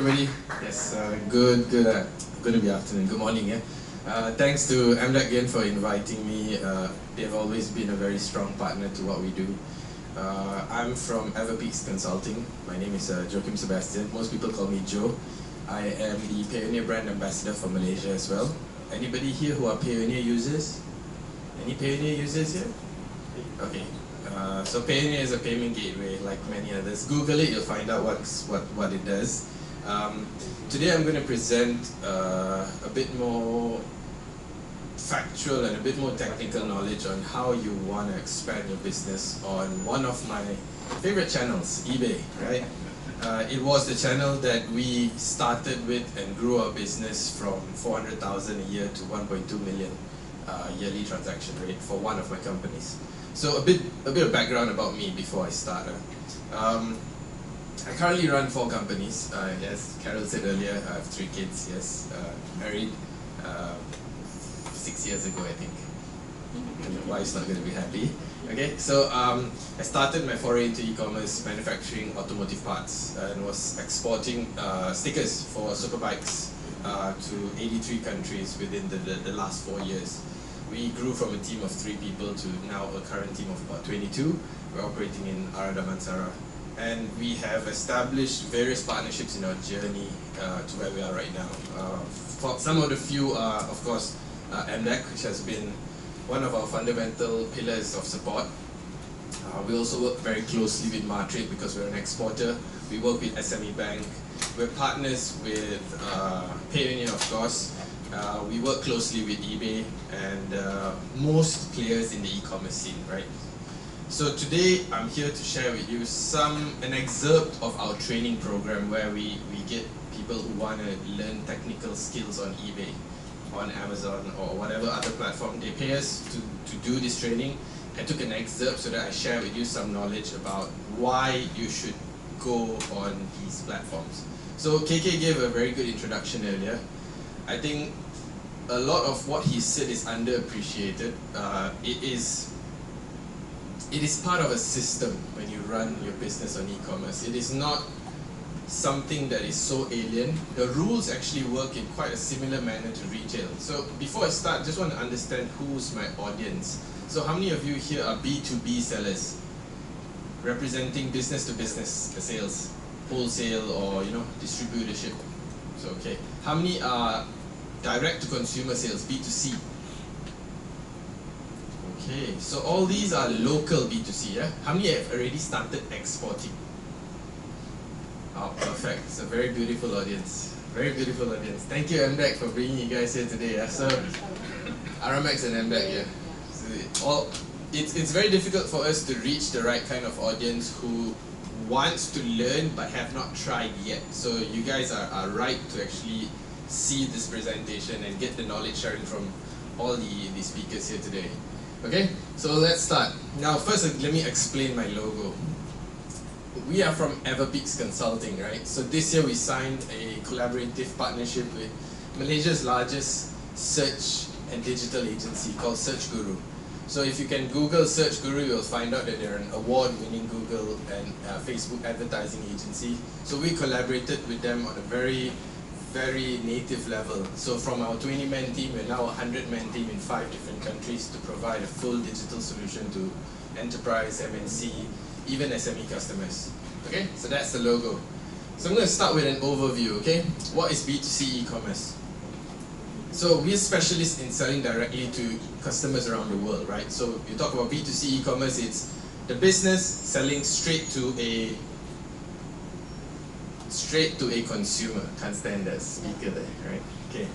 everybody. Yes, good to be afternoon. Good morning. Yeah. Thanks to MDAC again for inviting me. They've always been a very strong partner to what we do. I'm from Everpeaks Consulting. My name is Joachim Sebastian. Most people call me Joe. I am the Payoneer brand ambassador for Malaysia as well. Anybody here who are Payoneer users? Any Payoneer users here? Okay. So Payoneer is a payment gateway like many others. Google it, you'll find out what it does. Today I'm going to present a bit more factual and a bit more technical knowledge on how you want to expand your business on one of my favorite channels, eBay, right? It was the channel that we started with and grew our business from 400,000 a year to 1.2 million yearly transaction rate for one of my companies. So a bit of background about me before I start. I currently run 4 companies. As Carol said earlier, I have 3 kids. Yes, married 6 years ago, I think. And the wife's not going to be happy. Okay, so I started my foray into e-commerce, manufacturing automotive parts, and was exporting stickers for superbikes to 83 countries within the last 4 years. We grew from a team of 3 people to now a current team of about 22. We're operating in Arada Mansara. And we have established various partnerships in our journey to where we are right now. For some of the few are, of course, MDAC, which has been one of our fundamental pillars of support. We also work very closely with Matrix because we're an exporter. We work with SME Bank. We're partners with Payoneer, of course. We work closely with eBay and most players in the e-commerce scene, right? So today I'm here to share with you an excerpt of our training program where we get people who want to learn technical skills on eBay, on Amazon or whatever other platform. They pay us to do this training. I took an excerpt so that I share with you some knowledge about why you should go on these platforms. So KK gave a very good introduction earlier. I think a lot of what he said is underappreciated. It is part of a system when you run your business on e-commerce. It is not something that is so alien. The rules actually work in quite a similar manner to retail. So before I start, just want to understand who's my audience. So how many of you here are B2B sellers, representing business-to-business sales, wholesale or distributorship? So okay. How many are direct-to-consumer sales, B2C? Okay, so all these are local B2C, yeah? How many have already started exporting? Oh, perfect. It's a very beautiful audience. Very beautiful audience. Thank you, MDAC, for bringing you guys here today. Yeah? So, Aramex and MDAC, yeah. So it's very difficult for us to reach the right kind of audience who wants to learn but have not tried yet. So you guys are right to actually see this presentation and get the knowledge sharing from all the speakers here today. Okay, so let's start. Now first let me explain my logo. We are from Everpeaks Consulting, right? So this year we signed a collaborative partnership with Malaysia's largest search and digital agency called Search Guru. So if you can Google Search Guru, you'll find out that they're an award-winning Google and Facebook advertising agency. So we collaborated with them on a very native level. So from our 20-man team, we're now a 100-man team in 5 different countries to provide a full digital solution to enterprise, MNC, even SME customers. Okay, so that's the logo. So I'm going to start with an overview, okay? What is B2C e-commerce? So we're specialists in selling directly to customers around the world, right? So you talk about B2C e-commerce, it's the business selling straight to a consumer. Can't stand that speaker there, right? Okay.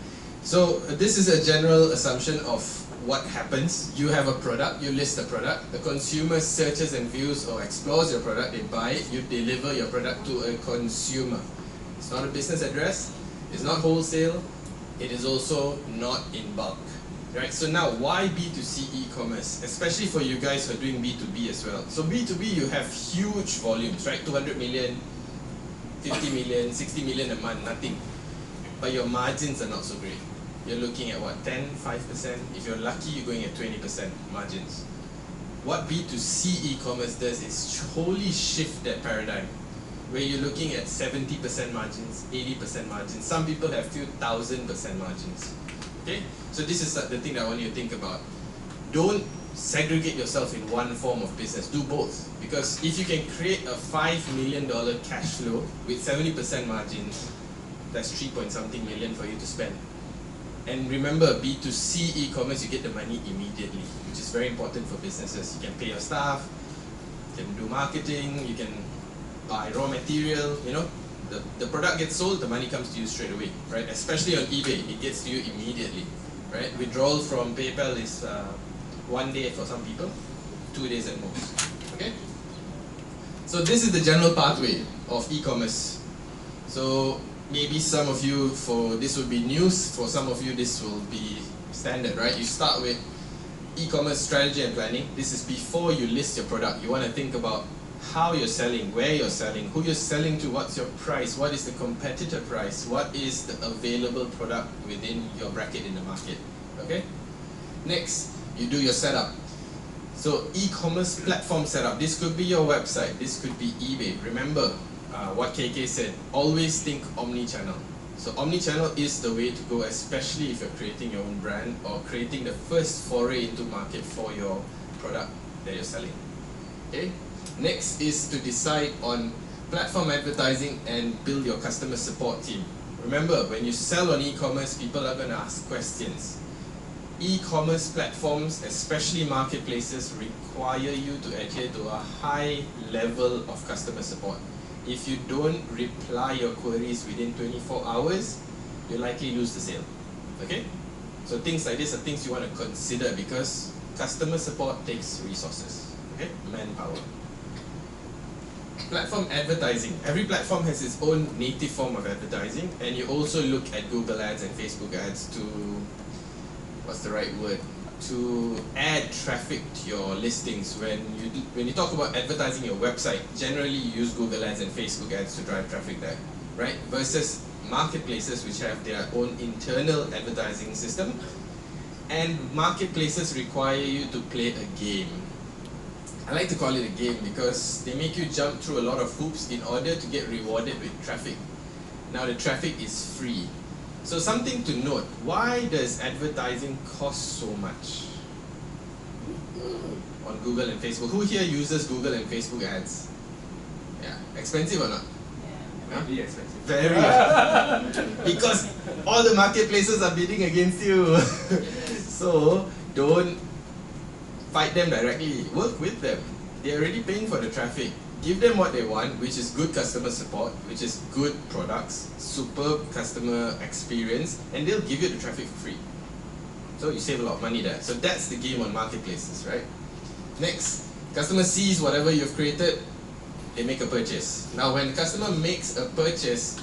So this is a general assumption of what happens. You have a product, you list the product, the consumer searches and views or explores your product, they buy it, you deliver your product to a consumer. It's not a business address, it's not wholesale, it is also not in bulk. Right? So now, why B2C e-commerce? Especially for you guys who are doing B2B as well. So B2B, you have huge volumes, right? 200 million, 50 million, 60 million a month, nothing. But your margins are not so great. You're looking at what, 10, 5%? If you're lucky, you're going at 20% margins. What B2C e-commerce does is wholly shift that paradigm. where you're looking at 70% margins, 80% margins. Some people have few 1,000% margins. Okay, so this is the thing that I want you to think about. Don't segregate yourself in one form of business. Do both, because if you can create a $5 million cash flow with 70% margins, that's 3-point-something million for you to spend. And remember, B2C e-commerce, you get the money immediately, which is very important for businesses. You can pay your staff, you can do marketing, you can buy raw material, you know. The product gets sold, the money comes to you straight away, right? Especially on eBay, it gets to you immediately, right? Withdrawal from PayPal is 1 day for some people, 2 days at most, okay? So this is the general pathway of e-commerce. So maybe some of you, for this will be news, for some of you this will be standard, right? You start with e-commerce strategy and planning. This is before you list your product. You want to think about how you're selling, where you're selling, who you're selling to, what's your price, what is the competitor price, what is the available product within your bracket in the market, okay? Next, you do your setup. So e-commerce platform setup, this could be your website, this could be eBay. Remember what KK said, always think omni-channel. So omni-channel is the way to go, especially if you're creating your own brand or creating the first foray into market for your product that you're selling, okay? Next is to decide on platform advertising and build your customer support team. Remember, when you sell on e-commerce, people are going to ask questions. E-commerce platforms, especially marketplaces, require you to adhere to a high level of customer support. If you don't reply your queries within 24 hours, you'll likely lose the sale, okay? So things like this are things you want to consider, because customer support takes resources, okay? Manpower. Platform advertising. Every platform has its own native form of advertising, and you also look at Google ads and Facebook ads to, what's the right word, to add traffic to your listings. When you talk about advertising your website, generally you use Google ads and Facebook ads to drive traffic there, right? Versus marketplaces, which have their own internal advertising system, and marketplaces require you to play a game. I like to call it a game because they make you jump through a lot of hoops in order to get rewarded with traffic. Now the traffic is free. So something to note, why does advertising cost so much on Google and Facebook? Who here uses Google and Facebook ads? Yeah, expensive or not? Yeah. Very expensive. Very expensive. Because all the marketplaces are bidding against you. So don't fight them directly, work with them. They're already paying for the traffic. Give them what they want, which is good customer support, which is good products, superb customer experience, and they'll give you the traffic for free. So you save a lot of money there. So that's the game on marketplaces, right? Next, customer sees whatever you've created, they make a purchase. Now when the customer makes a purchase,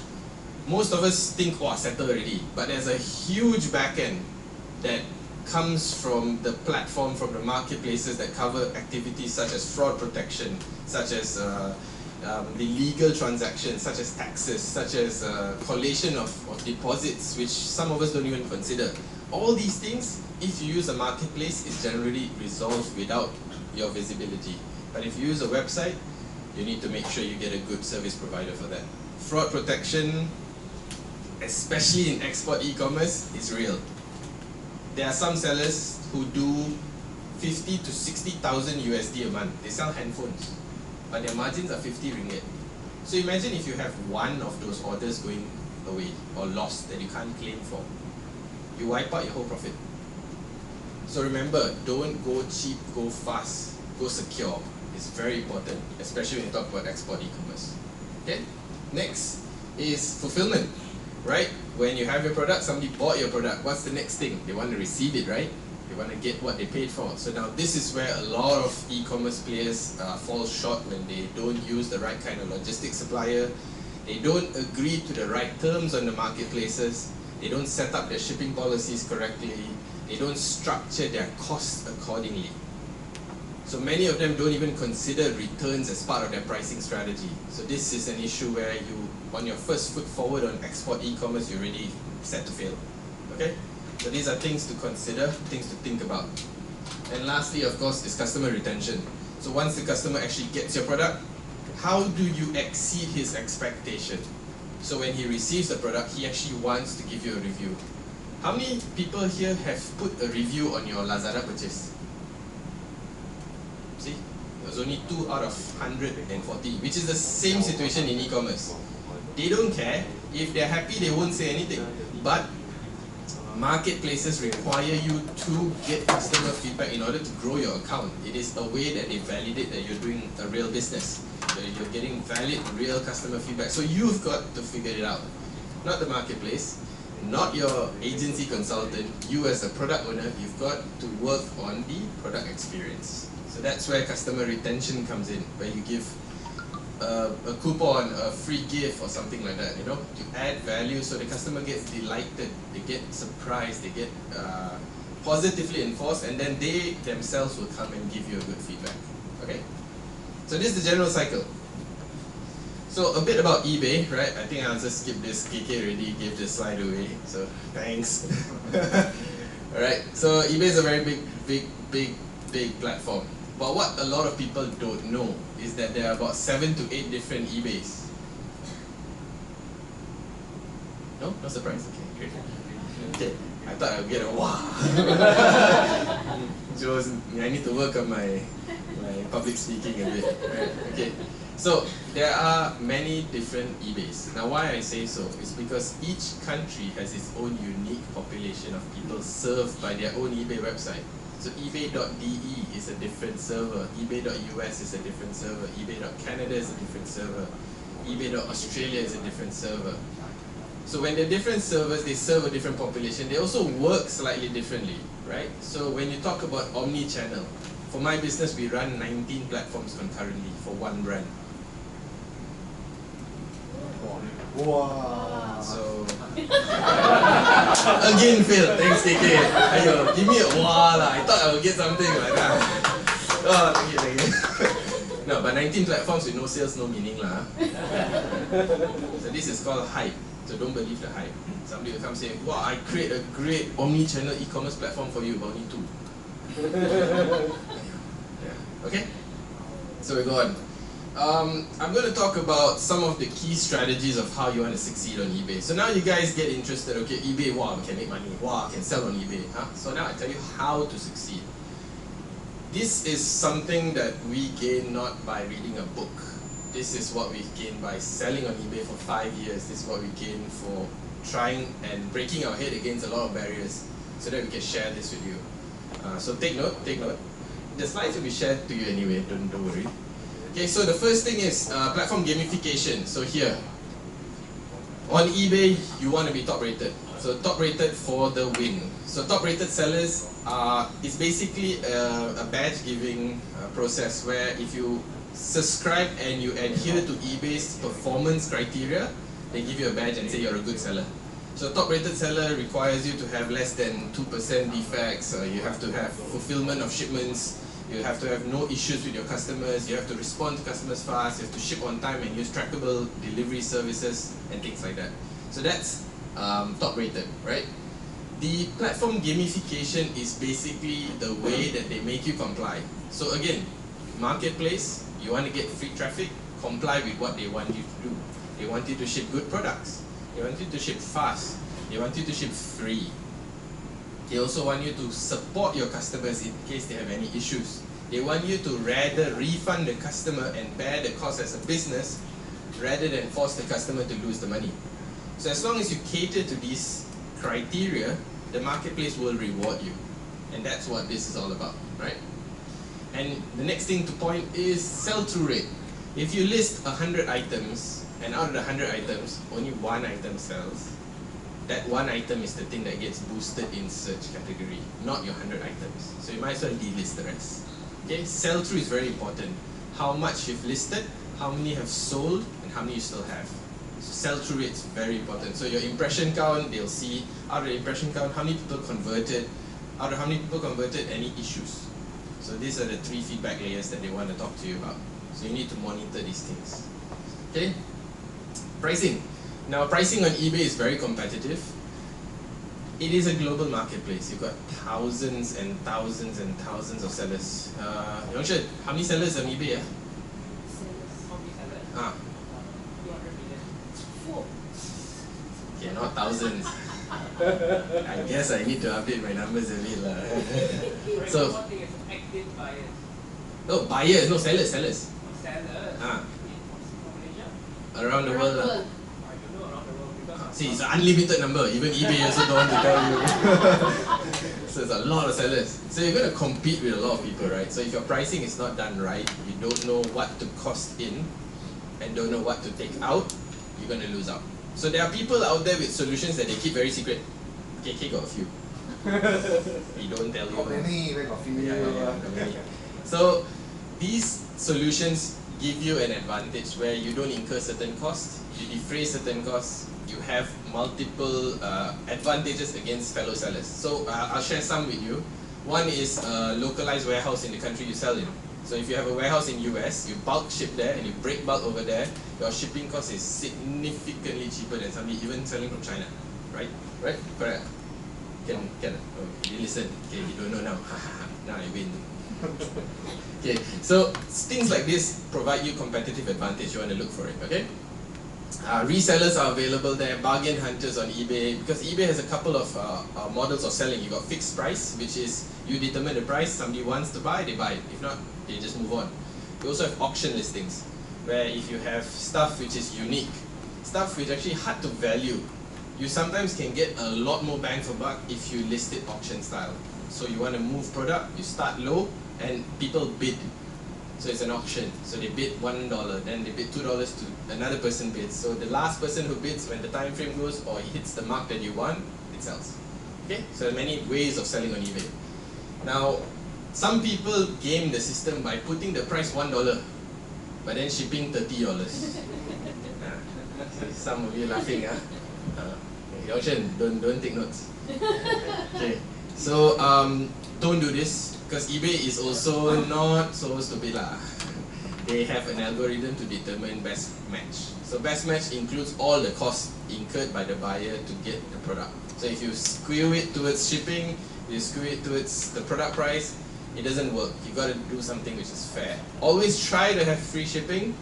most of us think, oh, settled already. But there's a huge back end that comes from the platform, from the marketplaces that cover activities such as fraud protection, such as the legal transactions, such as taxes, such as collation of deposits, which some of us don't even consider. All these things, if you use a marketplace, is generally resolved without your visibility. But if you use a website, you need to make sure you get a good service provider for that. Fraud protection, especially in export e-commerce, is real. There are some sellers who do 50 to 60,000 USD a month. They sell handphones, but their margins are 50 ringgit. So imagine if you have one of those orders going away or lost that you can't claim for. You wipe out your whole profit. So remember, don't go cheap, go fast, go secure. It's very important, especially when you talk about export e-commerce. Okay? Next is fulfillment. Right? When you have your product, somebody bought your product, what's the next thing? They want to receive it, right? They want to get what they paid for. So now this is where a lot of e-commerce players fall short when they don't use the right kind of logistics supplier. They don't agree to the right terms on the marketplaces. They don't set up their shipping policies correctly. They don't structure their costs accordingly. So many of them don't even consider returns as part of their pricing strategy. So this is an issue where you, on your first foot forward on export e-commerce, you're already set to fail. Okay? So these are things to consider, things to think about. And lastly, of course, is customer retention. So once the customer actually gets your product, how do you exceed his expectation? So when he receives the product, he actually wants to give you a review. How many people here have put a review on your Lazada purchase? See, it was only 2 out of 140, which is the same situation in e-commerce. They don't care. If they're happy, they won't say anything. But marketplaces require you to get customer feedback in order to grow your account. It is a way that they validate that you're doing a real business. So you're getting valid, real customer feedback. So you've got to figure it out. Not the marketplace, not your agency consultant. You as a product owner, you've got to work on the product experience. So that's where customer retention comes in, where you give a coupon, a free gift or something like that, you know, to add value so the customer gets delighted, they get surprised, they get positively enforced, and then they themselves will come and give you a good feedback. Okay? So this is the general cycle. So a bit about eBay, right? I think I'll just skip this. KK already gave this slide away, so thanks. Alright, so eBay is a very big platform. But what a lot of people don't know is that there are about 7 to 8 different eBays. No? No surprise? Okay, great. Okay, I thought I would get a wow. I need to work on my public speaking a bit. Right? Okay, so there are many different eBays. Now why I say so is because each country has its own unique population of people served by their own eBay website. So ebay.de is a different server, ebay.us is a different server, ebay.canada is a different server, ebay.australia is a different server. So when they're different servers, they serve a different population. They also work slightly differently, right? So when you talk about omni-channel, for my business we run 19 platforms concurrently for one brand. Wow. So again failed. Thanks KK. Ayo, give me a wow lah. I thought I would get something like that. Oh, thank you. No, but 19 platforms with no sales, no meaning lah. So this is called hype. So don't believe the hype. Somebody will come say, wow, I create a great omni-channel e-commerce platform for you, but only 2. Yeah. Okay? So we go on. I'm going to talk about some of the key strategies of how you want to succeed on eBay. So now you guys get interested, okay, eBay, wow, we can make money, wow, I can sell on eBay. Huh? So now I tell you how to succeed. This is something that we gain not by reading a book. This is what we gain by selling on eBay for 5 years. This is what we gain for trying and breaking our head against a lot of barriers so that we can share this with you. So take note. The slides will be shared to you anyway, don't worry. Okay, so the first thing is platform gamification. So here, on eBay, you want to be top rated. So top rated for the win. So top rated sellers is basically a badge giving process where if you subscribe and you adhere to eBay's performance criteria, they give you a badge and say you're a good seller. So top rated seller requires you to have less than 2% defects, you have to have fulfillment of shipments, you have to have no issues with your customers, you have to respond to customers fast, you have to ship on time and use trackable delivery services and things like that. So that's top rated, right? The platform gamification is basically the way that they make you comply. So again, marketplace, you want to get free traffic, comply with what they want you to do. They want you to ship good products. They want you to ship fast. They want you to ship free. They also want you to support your customers in case they have any issues. They want you to rather refund the customer and bear the cost as a business rather than force the customer to lose the money. So as long as you cater to these criteria, the marketplace will reward you. And that's what this is all about, right? And the next thing to point is sell-through rate. If you list 100 items, and out of the 100 items, only 1 item sells, that 1 item is the thing that gets boosted in search category, not your 100 items. So you might as well delist the rest. Okay, sell-through is very important. How much you've listed, how many have sold, and how many you still have. So sell-through rate is very important. So your impression count, they'll see out of the impression count, how many people converted, out of how many people converted, any issues. So these are the 3 feedback layers that they want to talk to you about. So you need to monitor these things. Okay? Pricing. Now pricing on eBay is very competitive. It is a global marketplace. You've got thousands and thousands and thousands of sellers. Yongshan, how many sellers on eBay? not thousands. I guess I need to update my numbers a bit lah. So, active buyers. no buyers, no sellers, sellers. Sellers. Ah, From Malaysia. around the world lah. I don't know around the world because See, it's an unlimited number. Even eBay also don't want to tell you. So it's a lot of sellers. So you're going to compete with a lot of people, right? So if your pricing is not done right, you don't know what to cost in, and don't know what to take out, you're going to lose out. So there are people out there with solutions that they keep very secret. KK got a few. We don't tell you. Got many, we got few. Yeah, many. So these solutions give you an advantage where you don't incur certain costs, you defray certain costs, you have multiple advantages against fellow sellers. So I'll share some with you. One is a localized warehouse in the country you sell in. So if you have a warehouse in US, you bulk ship there and you break bulk over there, your shipping cost is significantly cheaper than somebody even selling from China. Right? Right? Correct? Can. Oh, you listen. Okay, you don't know now. Now I win. Okay, so things like this provide you competitive advantage. You want to look for it, okay? Resellers are available there, bargain hunters on eBay, because eBay has a couple of models of selling. You got fixed price, which is you determine the price, somebody wants to buy, they buy it. If not, they just move on. You also have auction listings, where if you have stuff which is unique, stuff which is actually hard to value, you sometimes can get a lot more bang for buck if you list it auction style. So you want to move product, you start low, and people bid. So it's an auction. So they bid $1, then they bid $2 to another person bids. So the last person who bids, when the time frame goes or hits the mark that you want, it sells. Okay? So there are many ways of selling on eBay. Now, some people game the system by putting the price $1, but then shipping $30. Some of you laughing, Yoshan, don't take notes. Okay. So don't do this, because eBay is also not so stupid lah. They have an algorithm to determine best match. So best match includes all the costs incurred by the buyer to get the product. So if you skew it towards shipping, you skew it towards the product price, it doesn't work. You got to do something which is fair. Always try to have free shipping,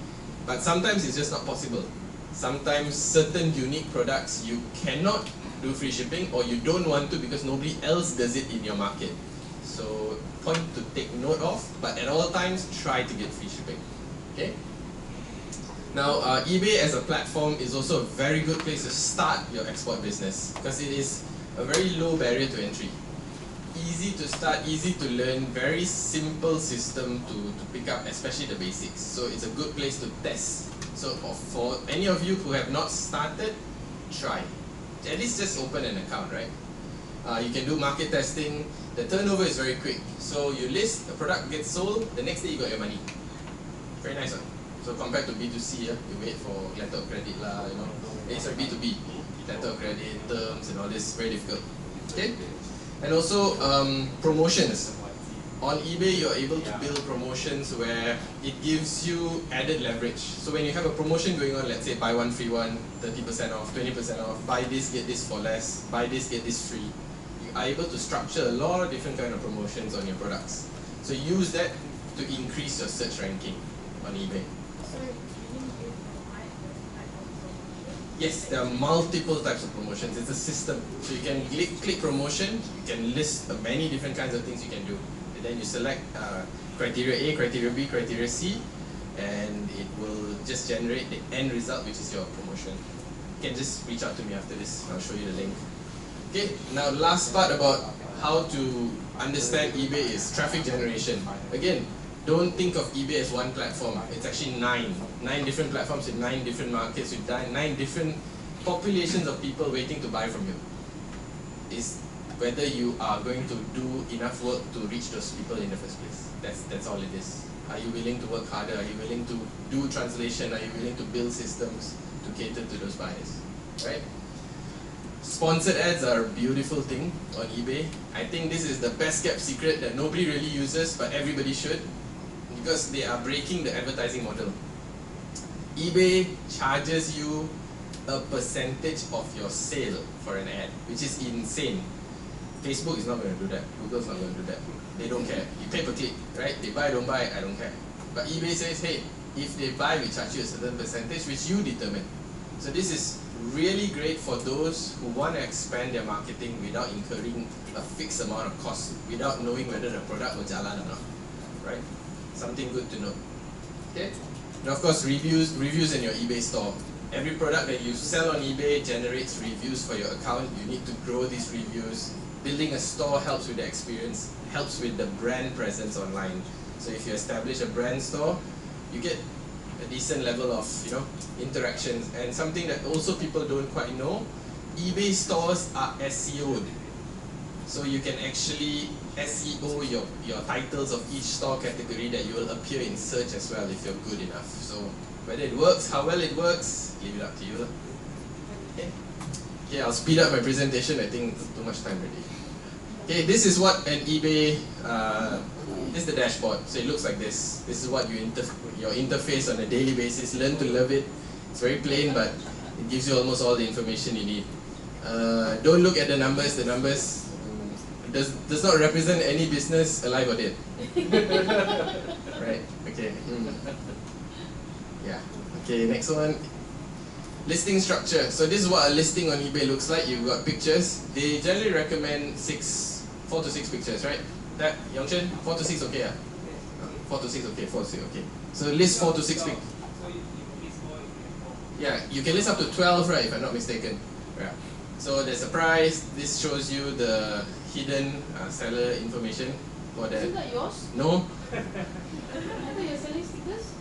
but sometimes it's just not possible. Sometimes certain unique products you cannot do free shipping, or you don't want to because nobody else does it in your market. So point to take note of, but at all times try to get free shipping. Okay? Now eBay as a platform is also a very good place to start your export business, because it is a very low barrier to entry. Easy to start, easy to learn, very simple system to pick up, especially the basics. So it's a good place to test. So for any of you who have not started, try. At least just open an account, right? You can do market testing. The turnover is very quick. So you list, the product gets sold, the next day you got your money. Very nice one. So compared to B2C, you wait for letter of credit lah, you know. Sorry, B2B, letter of credit, terms and all this, very difficult. Okay? And also promotions. On eBay, you're able to build promotions where it gives you added leverage. So when you have a promotion going on, let's say buy one free one, 30% off, 20% off, buy this, get this for less, buy this, get this free. You are able to structure a lot of different kind of promotions on your products. So use that to increase your search ranking on eBay. Yes, there are multiple types of promotions. It's a system. So you can click promotion, you can list many different kinds of things you can do. And then you select criteria A, criteria B, criteria C, and it will just generate the end result, which is your promotion. You can just reach out to me after this, I'll show you the link. Okay, now last part about how to understand eBay is traffic generation. Again, don't think of eBay as one platform. It's actually 9 different platforms in 9 different markets with 9 different populations of people waiting to buy from you. It's whether you are going to do enough work to reach those people in the first place. That's all it is. Are you willing to work harder? Are you willing to do translation? Are you willing to build systems to cater to those buyers? Right? Sponsored ads are a beautiful thing on eBay. I think this is the best kept secret that nobody really uses, but everybody should, because they are breaking the advertising model. eBay charges you a percentage of your sale for an ad, which is insane. Facebook is not going to do that. Google's not going to do that. They don't care. You pay per click, right? They buy, don't buy, I don't care. But eBay says, hey, if they buy, we charge you a certain percentage, which you determine. So this is really great for those who want to expand their marketing without incurring a fixed amount of cost, without knowing whether the product will jalan or not, right? Something good to know. Okay. And of course, reviews in your eBay store. Every product that you sell on eBay generates reviews for your account. You need to grow these reviews. Building a store helps with the experience, helps with the brand presence online. So if you establish a brand store, you get a decent level of interactions. And something that also people don't quite know, eBay stores are SEO'd. So you can actually SEO your titles of each store category that you will appear in search as well if you're good enough. So whether it works, how well it works, leave it up to you. Okay, I'll speed up my presentation. I think too much time already. Okay, this is what an eBay, this is the dashboard. So it looks like this. This is what your interface on a daily basis. Learn to love it. It's very plain, but it gives you almost all the information you need. Don't look at the numbers. The numbers does not represent any business alive or dead. Right, okay. Yeah, okay, next one. Listing structure. So this is what a listing on eBay looks like. You've got pictures. They generally recommend 4 to 6 pictures, right? That, Yongchen, 4 to 6 okay? 4 to 6 okay, 4 to 6 okay. So list 4 to 6 pictures. So you can list more if you have more. Yeah, you can list up to 12, right, if I'm not mistaken. Yeah. So there's a price. This shows you the hidden seller information for that. Isn't that yours? No? I thought you're selling stickers?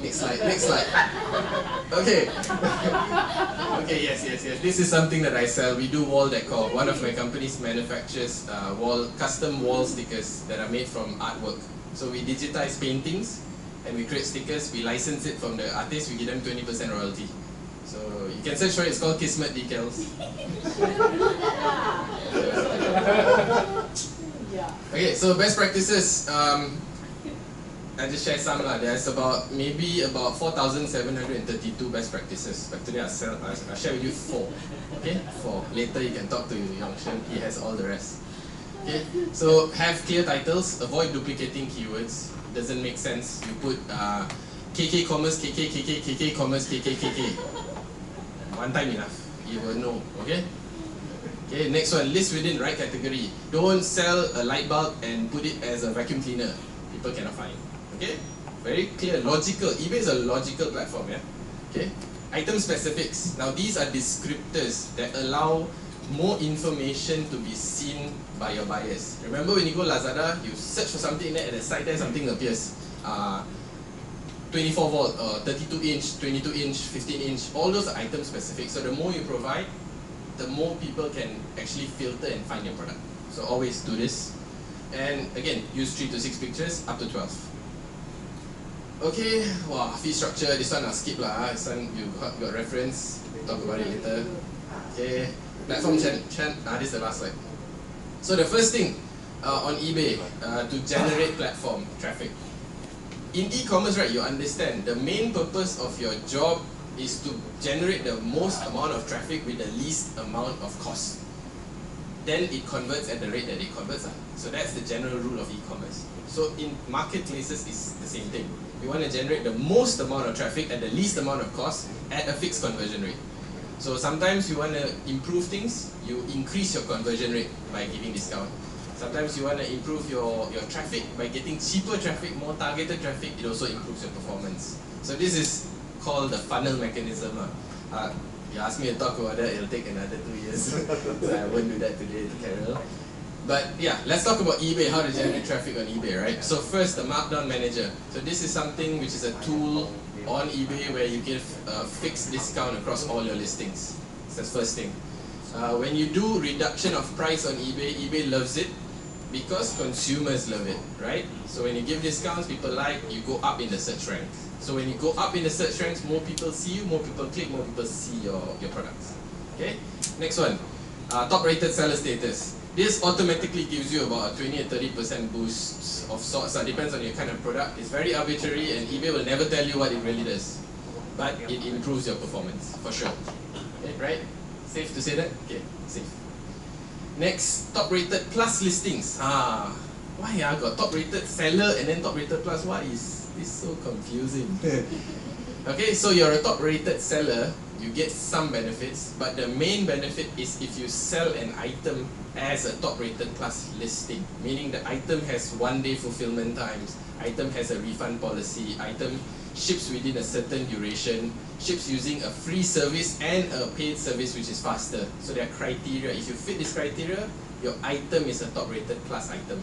Next slide, next slide. Okay. Okay, yes. This is something that I sell. We do wall decor. One of my companies manufactures custom wall stickers that are made from artwork. So we digitize paintings and we create stickers. We license it from the artist. We give them 20% royalty. So you can search for it. It's called Kismet Decals. Yeah. Okay, so best practices. I just share some lah. There's maybe about 4,732 best practices. But today I'll share with you 4. Okay, 4. Later you can talk to Yongshen. He has all the rest. Okay, so have clear titles. Avoid duplicating keywords. Doesn't make sense. You put KK commerce KK commerce KK. One time enough. You will know. Okay. Okay. Next one. List within right category. Don't sell a light bulb and put it as a vacuum cleaner. People cannot find. Okay, very clear, logical. eBay is a logical platform, yeah. Okay, item specifics. Now these are descriptors that allow more information to be seen by your buyers. Remember when you go Lazada, you search for something there, at the side there something appears. 24 volt, 32 inch, 22 inch, 15 inch. All those are item specific. So the more you provide, the more people can actually filter and find your product. So always do this. And again, use 3 to 6 pictures, up to 12. Okay, wow, fee structure, this one I'll skip lah. This one you got reference, talk about it later. Okay, platform this is the last slide. So the first thing on eBay to generate platform traffic. In e-commerce, right, you understand the main purpose of your job is to generate the most amount of traffic with the least amount of cost. Then it converts at the rate that it converts. So that's the general rule of e-commerce. So in marketplaces, it's the same thing. You want to generate the most amount of traffic at the least amount of cost at a fixed conversion rate. So sometimes you want to improve things, you increase your conversion rate by giving discount. Sometimes you want to improve your traffic by getting cheaper traffic, more targeted traffic, it also improves your performance. So this is called the funnel mechanism. You ask me to talk about that, it'll take another 2 years. So I won't do that today, Carol. But yeah, let's talk about eBay, how to generate traffic on eBay, right? So first, the Markdown Manager. So this is something which is a tool on eBay where you give a fixed discount across all your listings. That's the first thing. When you do reduction of price on eBay, eBay loves it because consumers love it, right? So when you give discounts, people like, you go up in the search rank. So when you go up in the search ranks, more people see you, more people click, more people see your products. Okay? Next one, top rated seller status. This automatically gives you about a 20 or 30% boost of sorts. That depends on your kind of product. It's very arbitrary and eBay will never tell you what it really does. But it improves your performance, for sure. Okay, right? Safe to say that? Okay, safe. Next, top rated plus listings. Why got top rated seller and then top rated plus? Why is this so confusing? Okay, so you're a top rated seller. you get some benefits, but the main benefit is if you sell an item as a top rated plus listing, meaning the item has 1-day fulfillment times, item has a refund policy, item ships within a certain duration, ships using a free service and a paid service which is faster. So there are criteria. If you fit this criteria, your item is a top rated plus item.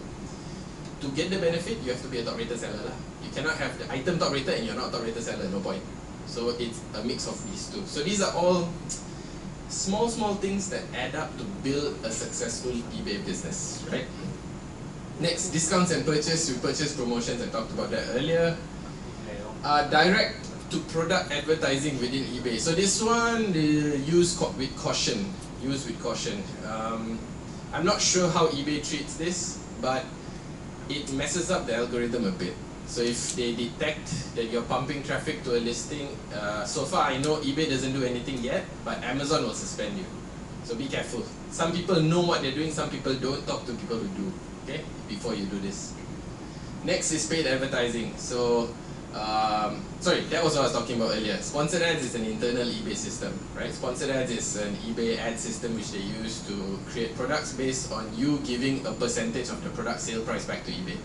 To get the benefit, you have to be a top rated seller lah. You cannot have the item top rated and you're not top rated seller, no point. So it's a mix of these two. So these are all small things that add up to build a successful eBay business, right? Next, discounts and purchase. We purchase promotions, I talked about that earlier. Direct to product advertising within eBay. So this one, they use with caution. Use with caution. I'm not sure how eBay treats this, but it messes up the algorithm a bit. So if they detect that you're pumping traffic to a listing, so far I know eBay doesn't do anything yet, but Amazon will suspend you. So be careful. Some people know what they're doing, some people don't. Talk to people who do, okay, before you do this. Next is paid advertising. So, sorry, that was what I was talking about earlier. Sponsored ads is an internal eBay system, right? Sponsored ads is an eBay ad system which they use to create products based on you giving a percentage of the product sale price back to eBay.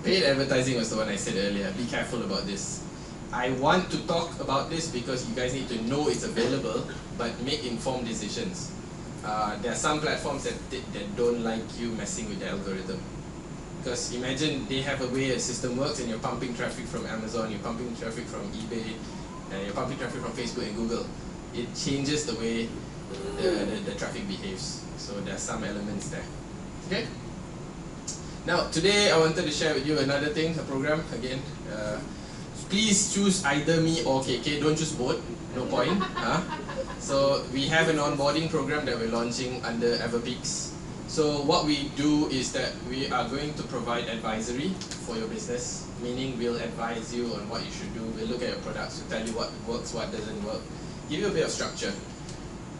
Paid advertising was the one I said earlier. Be careful about this. I want to talk about this because you guys need to know it's available, but make informed decisions. There are some platforms that don't like you messing with the algorithm. Because imagine they have a way a system works and you're pumping traffic from Amazon, you're pumping traffic from eBay, and you're pumping traffic from Facebook and Google. It changes the way the traffic behaves. So there are some elements there. Okay? Now, today I wanted to share with you another thing, a program, again. Please choose either me or KK, don't choose both, no point. So we have an onboarding program that we're launching under Everpeaks. So what we do is that we are going to provide advisory for your business, meaning we'll advise you on what you should do, we'll look at your products, we'll tell you what works, what doesn't work, give you a bit of structure.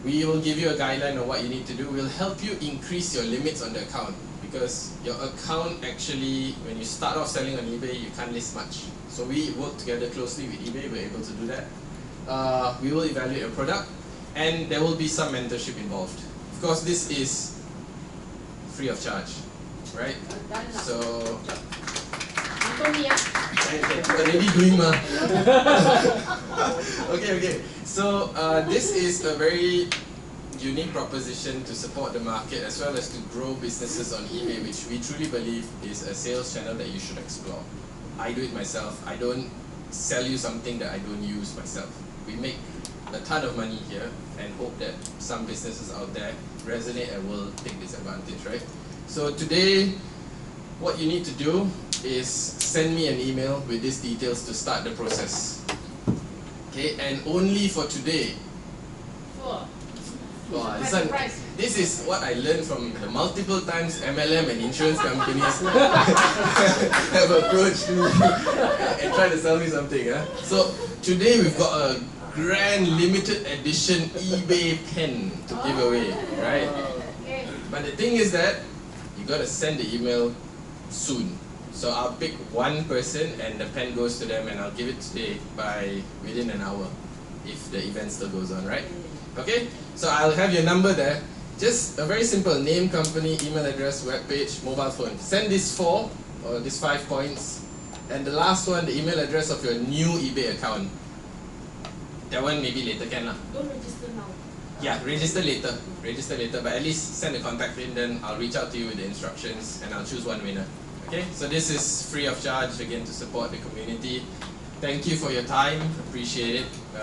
We will give you a guideline on what you need to do, we'll help you increase your limits on the account. Because your account actually, when you start off selling on eBay, you can't list much. So we work together closely with eBay, we're able to do that. We will evaluate your product, and there will be some mentorship involved. Of course, this is free of charge, right? So, already doing ma. Okay. So this is a very unique proposition to support the market as well as to grow businesses on eBay, which we truly believe is a sales channel that you should explore. I do it myself. I don't sell you something that I don't use myself. We make a ton of money here and hope that some businesses out there resonate and will take this advantage, right? So today, what you need to do is send me an email with these details to start the process. Okay, and only for today. This is what I learned from the multiple times MLM and insurance companies have approached me and tried to sell me something. So today we've got a grand limited edition eBay pen to give away, right? But the thing is that you got to send the email soon. So I'll pick one person and the pen goes to them, and I'll give it today by within an hour if the event still goes on, right? Okay, so I'll have your number there. Just a very simple name, company, email address, web page, mobile phone. Send these 4 or these 5 points, and the last one, the email address of your new eBay account. That one maybe later can lah. Don't register now. Yeah, register later. Register later, but at least send the contact in. Then I'll reach out to you with the instructions, and I'll choose one winner. Okay, so this is free of charge again to support the community. Thank you for your time. Appreciate it.